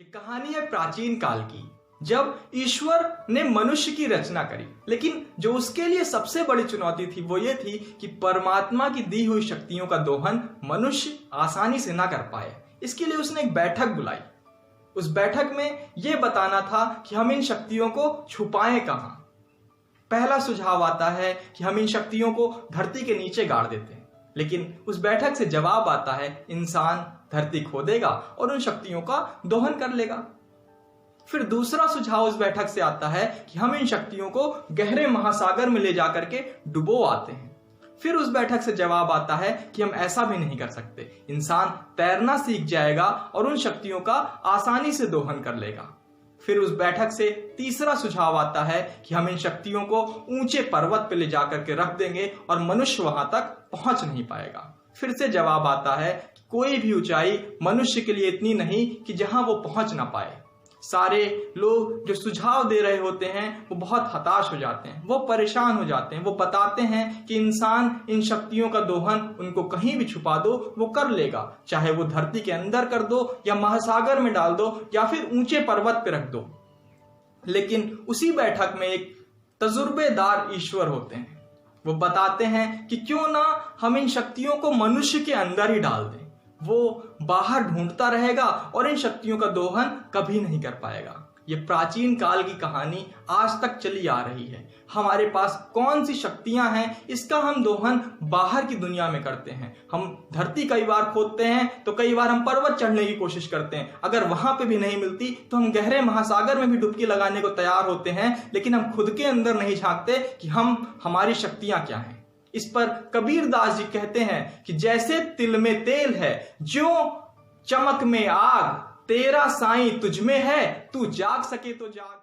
ये कहानी है प्राचीन काल की, जब ईश्वर ने मनुष्य की रचना करी। लेकिन जो उसके लिए सबसे बड़ी चुनौती थी वो ये थी कि परमात्मा की दी हुई शक्तियों का दोहन मनुष्य आसानी से ना कर पाए। इसके लिए उसने एक बैठक बुलाई। उस बैठक में यह बताना था कि हम इन शक्तियों को छुपाएं कहां। पहला सुझाव आता है कि हम इन शक्तियों को धरती के नीचे गाड़ देते हैं, लेकिन उस बैठक से जवाब आता है इंसान धरती खोदेगा और उन शक्तियों का दोहन कर लेगा। फिर दूसरा सुझाव उस बैठक से आता है कि हम इन शक्तियों को गहरे महासागर में ले जाकर के डुबो आते हैं। फिर उस बैठक से जवाब आता है कि हम ऐसा भी नहीं कर सकते, इंसान तैरना सीख जाएगा और उन शक्तियों का आसानी से दोहन कर लेगा। फिर उस बैठक से तीसरा सुझाव आता है कि हम इन शक्तियों को ऊंचे पर्वत पर ले जाकर के रख देंगे और मनुष्य वहां तक पहुंच नहीं पाएगा। फिर से जवाब आता है कि कोई भी ऊंचाई मनुष्य के लिए इतनी नहीं कि जहां वो पहुंच ना पाए। सारे लोग जो सुझाव दे रहे होते हैं वो बहुत हताश हो जाते हैं, वो परेशान हो जाते हैं। वो बताते हैं कि इंसान इन शक्तियों का दोहन उनको कहीं भी छुपा दो वो कर लेगा, चाहे वो धरती के अंदर कर दो या महासागर में डाल दो या फिर ऊंचे पर्वत पे रख दो। लेकिन उसी बैठक में एक तजुर्बेदार ईश्वर होते हैं। वो बताते हैं कि क्यों ना हम इन शक्तियों को मनुष्य के अंदर ही डाल दें। वो बाहर ढूंढता रहेगा और इन शक्तियों का दोहन कभी नहीं कर पाएगा। ये प्राचीन काल की कहानी आज तक चली आ रही है। हमारे पास कौन सी शक्तियां हैं इसका हम दोहन बाहर की दुनिया में करते हैं। हम धरती कई बार खोदते हैं तो कई बार हम पर्वत चढ़ने की कोशिश करते हैं। अगर वहां पे भी नहीं मिलती तो हम गहरे महासागर में भी डुबकी लगाने को तैयार होते हैं, लेकिन हम खुद के अंदर नहीं झांकते कि हमारी शक्तियां क्या हैं। इस पर कबीर दास जी कहते हैं कि जैसे तिल में तेल है, ज्यों चमक में आग, तेरा साईं तुझ में है, तू जाग सके तो जाग।